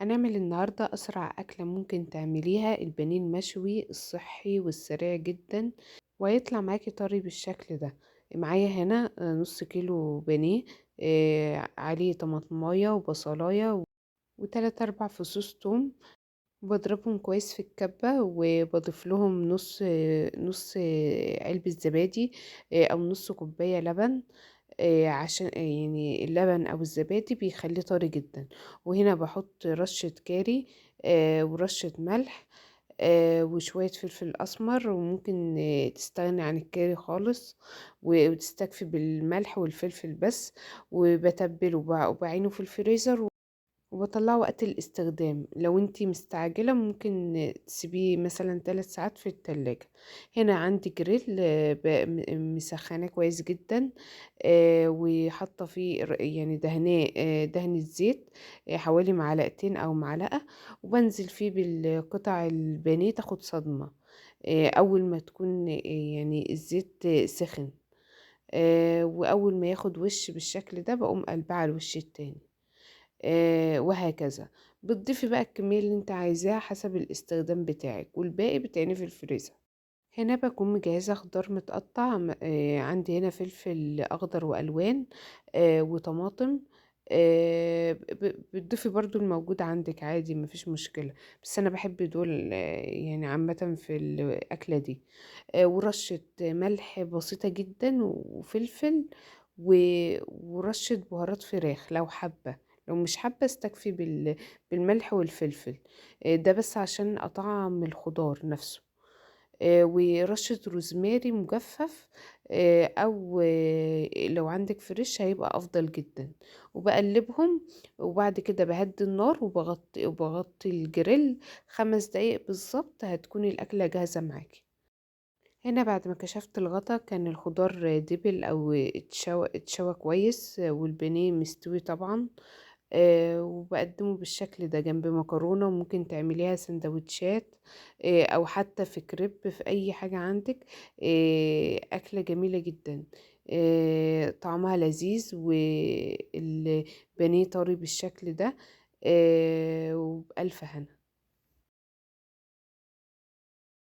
هنعمل النهاردة أسرع أكلة ممكن تعمليها البانيه المشوي الصحي والسريع جدا، وهيطلع معاكي طري بالشكل ده. معايا هنا نص كيلو بانيه، عليه طماطماية وبصلاية وتلات أربع فصوص توم. بضربهم كويس في الكبة وبضيف لهم نص علبة زبادي، أو نص كوباية لبن. عشان يعني اللبن أو الزبادي بيخليه طري جدا. وهنا بحط رشة كاري، ورشة ملح، وشوية فلفل أسمر، وممكن تستغني عن الكاري خالص وتستكفي بالملح والفلفل بس. وبتبله وبعينه في الفريزر وبطلعه وقت الاستخدام. لو انتي مستعجلة ممكن تسيبيه مثلا 3 ساعات في التلاجة. هنا عندي جريل، مسخناه كويس جدا، وحاطة فيه يعني دهناه، دهنة زيت، حوالي معلقتين او معلقة. وبنزل فيه بالقطع البانيه تاخد صدمة، اول ما تكون يعني الزيت سخن. واول ما ياخد وش بالشكل ده بقوم قلبها على الوش التاني، وهكذا. بتضيفي بقى الكمية اللي انت عايزاها حسب الاستخدام بتاعك، والباقي بتعينيه في الفريزر. هنا بكون مجهزة خضار متقطع، عندي هنا فلفل أخضر وألوان، وطماطم. بتضيفي برضو الموجود عندك عادي، مفيش مشكلة. بس أنا بحب دول، يعني عامة في الأكلة دي. ورشة ملح بسيطة جدا وفلفل، ورشة بهارات فراخ لو حابة. لو مش حابة استكفي بالملح والفلفل، ده بس عشان أطعم الخضار نفسه. ورشة روزماري مجفف، أو لو عندك فريش هيبقى أفضل جدا. وبقلبهم، وبعد كده بهدي النار وبغطي الجريل 5 دقايق بالظبط، هتكون الأكلة جاهزة معاكي. هنا بعد ما كشفت الغطا كان الخضار دبل أو اتشوى كويس، والبانيه مستوي طبعا. وبقدمه بالشكل ده جنب مكرونة، وممكن تعمليها سندوتشات، أو حتى في كريب، في أي حاجة عندك. أكلة جميلة جدا، طعمها لذيذ، والبانيه طري بالشكل ده. وبألف هنا.